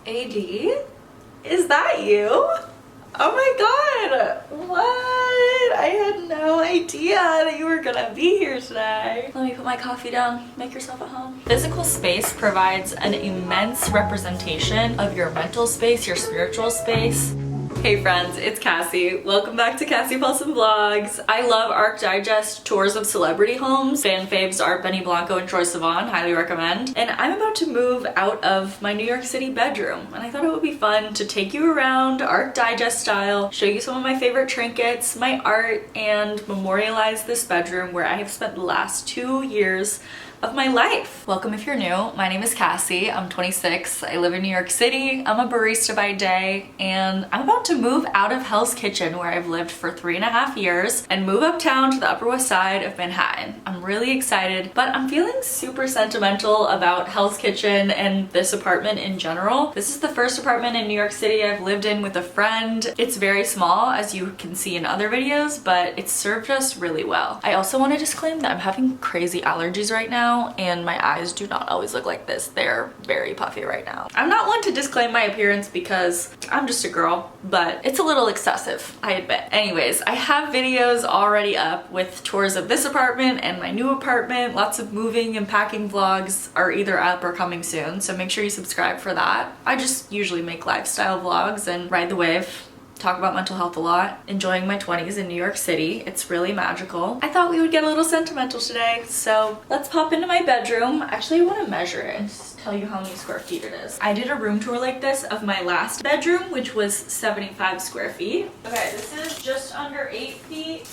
AD? Is that you? Oh my god! What? I had no idea that you were gonna be here today. Let me put my coffee down. Make yourself at home. Physical space provides an immense representation of your mental space, your spiritual space. Hey friends, it's Cassie. Welcome back to Cassie Paulsen Vlogs. I love Arc Digest tours of celebrity homes. Fan faves are Benny Blanco and Troye Sivan, highly recommend. And I'm about to move out of my New York City bedroom, and I thought it would be fun to take you around Arc Digest style, show you some of my favorite trinkets, my art, and memorialize this bedroom where I have spent the last 2 years of my life. Welcome if you're new. My name is Cassie. I'm 26. I live in New York City. I'm a barista by day, and I'm about to move out of Hell's Kitchen, where I've lived for 3.5 years, and move uptown to the Upper West Side of Manhattan. I'm really excited, but I'm feeling super sentimental about Hell's Kitchen and this apartment in general. This is the first apartment in New York City I've lived in with a friend. It's very small, as you can see in other videos, but it's served us really well. I also want to disclaim that I'm having crazy allergies right now, and my eyes do not always look like this. They're very puffy right now. I'm not one to disclaim my appearance because I'm just a girl, but it's a little excessive, I admit. Anyways, I have videos already up with tours of this apartment and my new apartment. Lots of moving and packing vlogs are either up or coming soon, so make sure you subscribe for that. I just usually make lifestyle vlogs and ride the wave. Talk about mental health a lot, enjoying my 20s in New York City. It's really magical. I thought we would get a little sentimental today, so let's pop into my bedroom. Actually, I want to measure it and just tell you how many square feet it is. I did a room tour like this of my last bedroom, which was 75 square feet. Okay, this is just under 8 feet.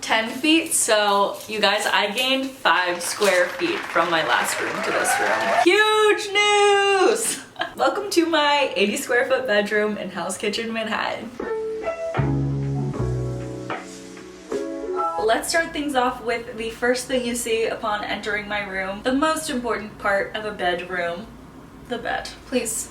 10 feet, so you guys, I gained 5 square feet from my last room to this room. Huge news! Welcome to my 80 square foot bedroom in Hell's Kitchen, Manhattan. Let's start things off with the first thing you see upon entering my room. The most important part of a bedroom, the bed. Please.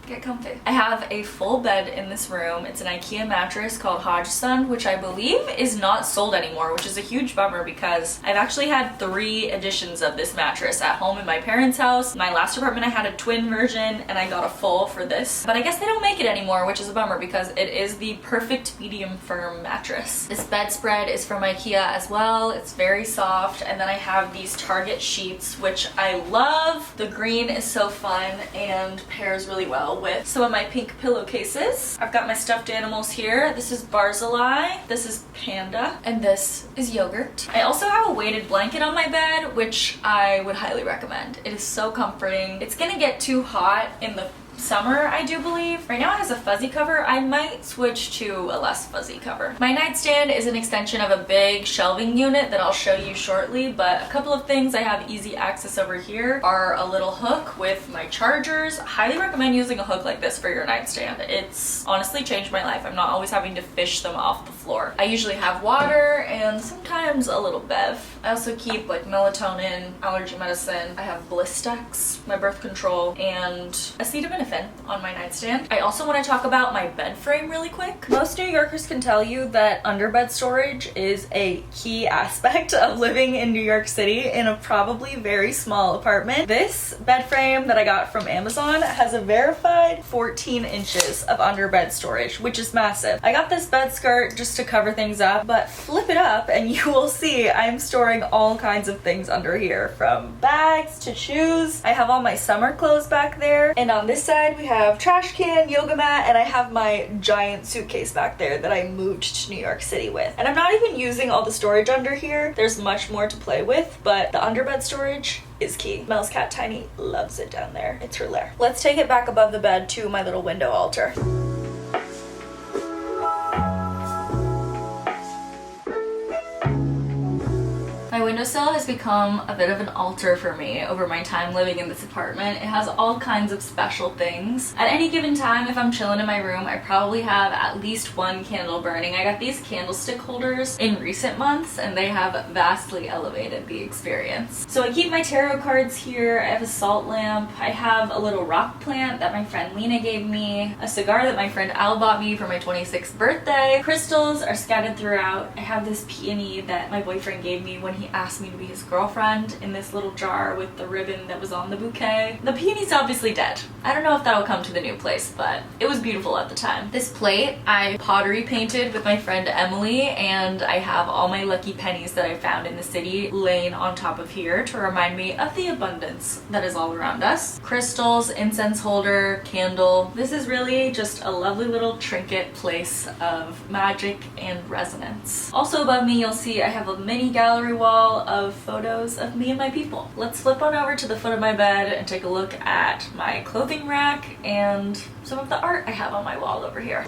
Get comfy. I have a full bed in this room. It's an IKEA mattress called Hodgson, which I believe is not sold anymore, which is a huge bummer because I've actually had 3 editions of this mattress at home in my parents' house. My last apartment I had a twin version, and I got a full for this, but I guess they don't make it anymore, which is a bummer because it is the perfect medium firm mattress. This bedspread is from IKEA as well. It's very soft, and then I have these Target sheets, which I love. The green is so fun and pairs really well with some of my pink pillowcases. I've got my stuffed animals here. This is Barzillai, this is Panda, and this is Yogurt. I also have a weighted blanket on my bed, which I would highly recommend. It is so comforting. It's gonna get too hot in the summer, I do believe. Right now it has a fuzzy cover. I might switch to a less fuzzy cover. My nightstand is an extension of a big shelving unit that I'll show you shortly, but a couple of things I have easy access over here are a little hook with my chargers. Highly recommend using a hook like this for your nightstand. It's honestly changed my life. I'm not always having to fish them off the floor. I usually have water and sometimes a little Bev. I also keep like melatonin, allergy medicine. I have Blistex, my birth control, and acetaminophen on my nightstand. I also want to talk about my bed frame really quick. Most New Yorkers can tell you that underbed storage is a key aspect of living in New York City in a probably very small apartment. This bed frame that I got from Amazon has a verified 14 inches of underbed storage, which is massive. I got this bed skirt just to cover things up, but flip it up and you will see I'm storing all kinds of things under here, from bags to shoes. I have all my summer clothes back there, and on this side we have trash can, yoga mat, and I have my giant suitcase back there that I moved to New York City with. And I'm not even using all the storage under here. There's much more to play with, but the underbed storage is key. Mel's cat Tiny loves it down there. It's her lair. Let's take it back above the bed to my little window altar. My windowsill has become a bit of an altar for me over my time living in this apartment. It has all kinds of special things. At any given time, if I'm chilling in my room, I probably have at least 1 candle burning. I got these candlestick holders in recent months, and they have vastly elevated the experience. So I keep my tarot cards here. I have a salt lamp. I have a little rock plant that my friend Lena gave me, a cigar that my friend Al bought me for my 26th birthday. Crystals are scattered throughout. I have this peony that my boyfriend gave me when he asked asked me to be his girlfriend in this little jar with the ribbon that was on the bouquet. The peony's obviously dead. I don't know if that'll come to the new place, but it was beautiful at the time. This plate I pottery painted with my friend Emily, and I have all my lucky pennies that I found in the city laying on top of here to remind me of the abundance that is all around us. Crystals, incense holder, candle. This is really just a lovely little trinket place of magic and resonance. Also above me you'll see I have a mini gallery wall of photos of me and my people. Let's flip on over to the foot of my bed and take a look at my clothing rack and some of the art I have on my wall over here.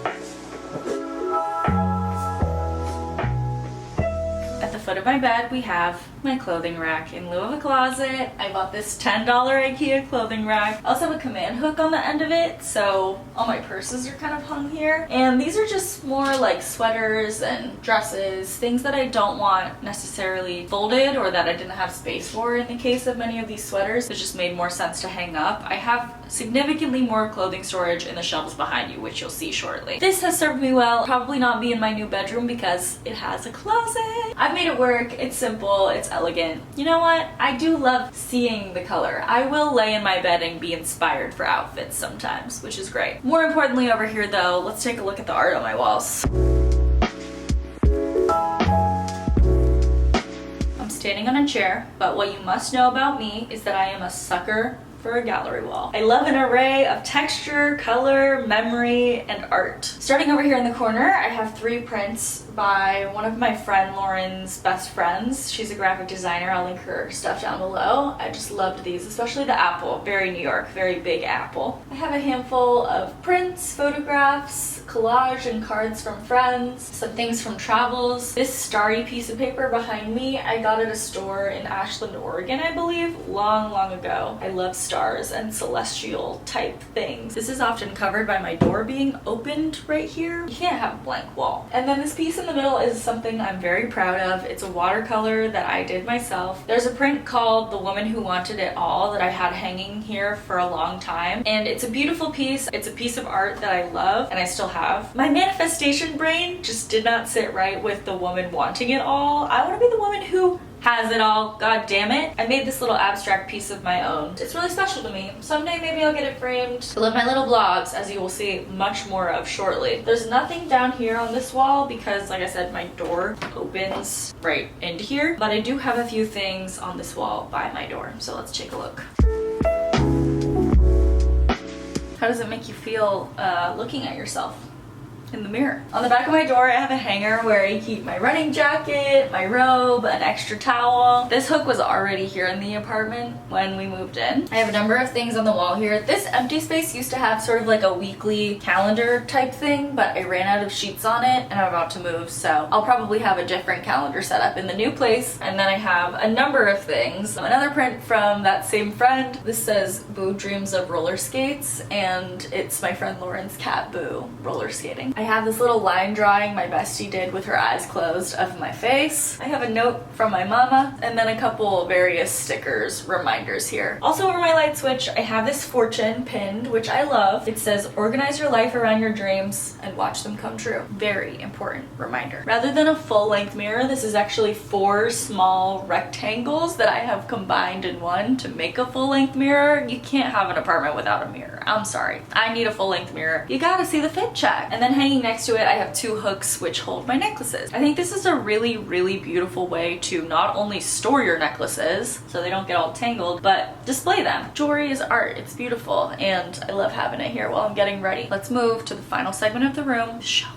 At the foot of my bed we have my clothing rack in lieu of a closet. I bought this $10 IKEA clothing rack. I also have a command hook on the end of it, so all my purses are kind of hung here. And these are just more like sweaters and dresses, things that I don't want necessarily folded or that I didn't have space for in the case of many of these sweaters. It just made more sense to hang up. I have significantly more clothing storage in the shelves behind you, which you'll see shortly. This has served me well. Probably not be in my new bedroom because it has a closet. I've made it work. It's simple. It's elegant. You know what? I do love seeing the color. I will lay in my bed and be inspired for outfits sometimes, which is great. More importantly over here though, let's take a look at the art on my walls. I'm standing on a chair, but what you must know about me is that I am a sucker for a gallery wall. I love an array of texture, color, memory, and art. Starting over here in the corner, I have 3 prints by one of my friend Lauren's best friends. She's a graphic designer. I'll link her stuff down below. I just loved these, especially the apple. Very New York, very big apple. I have a handful of prints, photographs, collage and cards from friends, some things from travels. This starry piece of paper behind me, I got at a store in Ashland, Oregon, I believe, long ago. I love stars and celestial type things. This is often covered by my door being opened right here. You can't have a blank wall. And then this piece in the middle is something I'm very proud of. It's a watercolor that I did myself. There's a print called The Woman Who Wanted It All that I had hanging here for a long time. And it's a beautiful piece. It's a piece of art that I love and I still have. My manifestation brain just did not sit right with the woman wanting it all. I want to be the woman who has it all, god damn it. I made this little abstract piece of my own. It's really special to me. Someday maybe I'll get it framed to live my little vlogs, as you will see much more of shortly. There's nothing down here on this wall because, like I said, my door opens right into here, but I do have a few things on this wall by my door, so let's take a look. How does it make you feel looking at yourself in the mirror? On the back of my door I have a hanger where I keep my running jacket, my robe, an extra towel. This hook was already here in the apartment when we moved in. I have a number of things on the wall here. This empty space used to have sort of like a weekly calendar type thing, but I ran out of sheets on it and I'm about to move, so I'll probably have a different calendar set up in the new place. And then I have a number of things. Another print from that same friend. This says Boo dreams of roller skates, and it's my friend Lauren's cat Boo roller skating. I have this little line drawing my bestie did with her eyes closed of my face. I have a note from my mama, and then a couple various stickers, reminders here. Also over my light switch, I have this fortune pinned, which I love. It says, organize your life around your dreams and watch them come true. Very important reminder. Rather than a full-length mirror, this is actually 4 small rectangles that I have combined in one to make a full-length mirror. You can't have an apartment without a mirror. I'm sorry. I need a full-length mirror. You gotta see the fit check. And then hanging next to it, I have 2 hooks which hold my necklaces. I think this is a really beautiful way to not only store your necklaces so they don't get all tangled, but display them. Jewelry is art. It's beautiful, and I love having it here while I'm getting ready. Let's move to the final segment of the room, the shelf.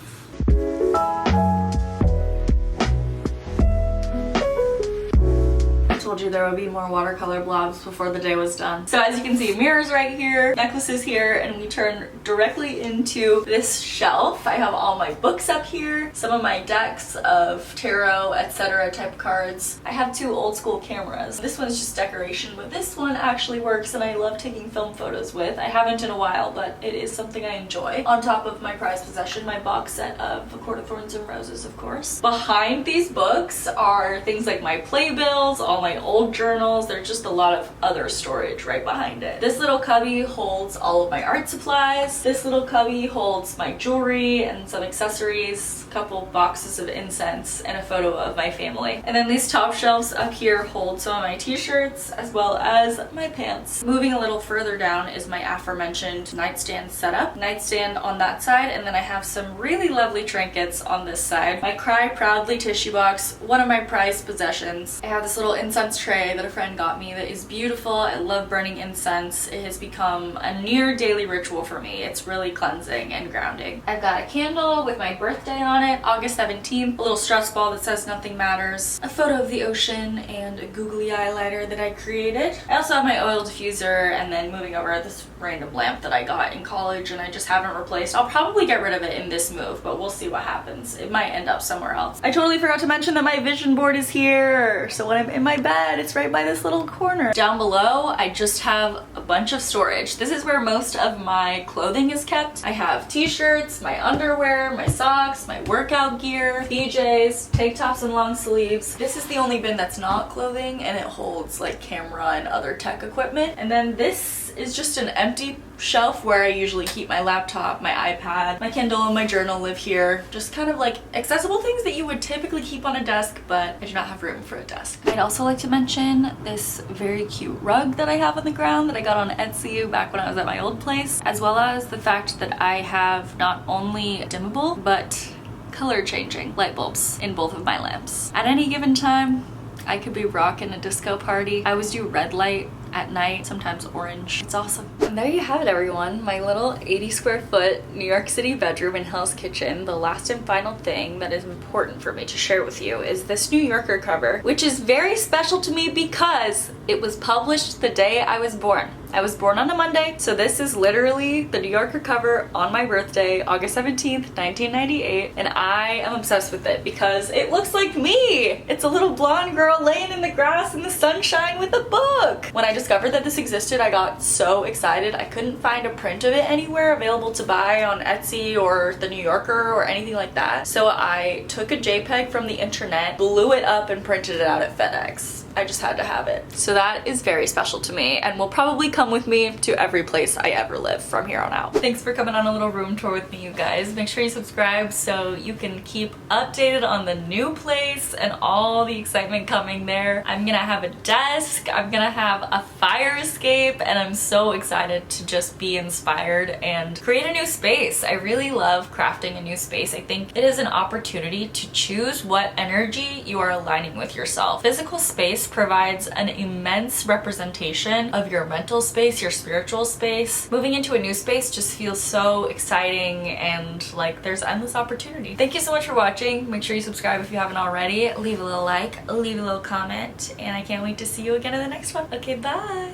Told you there would be more watercolor vlogs before the day was done. So as you can see, mirrors right here, necklaces here, and we turn directly into this shelf. I have all my books up here, some of my decks of tarot, etc. type cards. I have 2 old school cameras. This one's just decoration, but this one actually works and I love taking film photos with. I haven't in a while, but it is something I enjoy. On top of my prized possession, my box set of A Court of Thorns and Roses, of course. Behind these books are things like my playbills, all my my old journals. There's just a lot of other storage right behind it. This little cubby holds all of my art supplies. This little cubby holds my jewelry and some accessories, a couple boxes of incense, and a photo of my family. And then these top shelves up here hold some of my t-shirts as well as my pants. Moving a little further down is my aforementioned nightstand setup. Nightstand on that side, and then I have some really lovely trinkets on this side. My Cry Proudly tissue box, one of my prized possessions. I have this little incense tray that a friend got me that is beautiful. I love burning incense. It has become a near daily ritual for me. It's really cleansing and grounding. I've got a candle with my birthday on it, August 17th, a little stress ball that says nothing matters, a photo of the ocean, and a googly eye lighter that I created. I also have my oil diffuser, and then moving over this random lamp that I got in college and I just haven't replaced. I'll probably get rid of it in this move, but we'll see what happens. It might end up somewhere else. I totally forgot to mention that my vision board is here. So when I'm in my bed, it's right by this little corner. Down below, I just have a bunch of storage. This is where most of my clothing is kept. I have t-shirts, my underwear, my socks, my workout gear, PJs, tank tops and long sleeves. This is the only bin that's not clothing, and it holds like camera and other tech equipment. And then this is just an empty shelf where I usually keep my laptop, my iPad, my Kindle, and my journal live here. Just kind of like accessible things that you would typically keep on a desk, but I do not have room for a desk. I'd also like to mention this very cute rug that I have on the ground that I got on Etsy back when I was at my old place, as well as the fact that I have not only dimmable, but color changing light bulbs in both of my lamps. At any given time, I could be rocking a disco party. I always do red light at night, sometimes orange. It's awesome. And there you have it, everyone. My little 80 square foot New York City bedroom in Hell's Kitchen. The last and final thing that is important for me to share with you is this New Yorker cover, which is very special to me because it was published the day I was born. I was born on a Monday, so this is literally the New Yorker cover on my birthday, August 17th, 1998, and I am obsessed with it because it looks like me! It's a little blonde girl laying in the grass in the sunshine with a book! When I discovered that this existed, I got so excited. I couldn't find a print of it anywhere available to buy on Etsy or the New Yorker or anything like that, so I took a JPEG from the internet, blew it up, and printed it out at FedEx. I just had to have it. So that is very special to me and will probably come with me to every place I ever live from here on out. Thanks for coming on a little room tour with me, you guys. Make sure you subscribe so you can keep updated on the new place and all the excitement coming there. I'm gonna have a desk, I'm gonna have a fire escape, and I'm so excited to just be inspired and create a new space. I really love crafting a new space. I think it is an opportunity to choose what energy you are aligning with yourself. Physical space provides an immense representation of your mental space, your spiritual space. Moving into a new space just feels so exciting and like there's endless opportunity. Thank you so much for watching. Make sure you subscribe if you haven't already. Leave a little like, leave a little comment, and I can't wait to see you again in the next one. Okay, bye!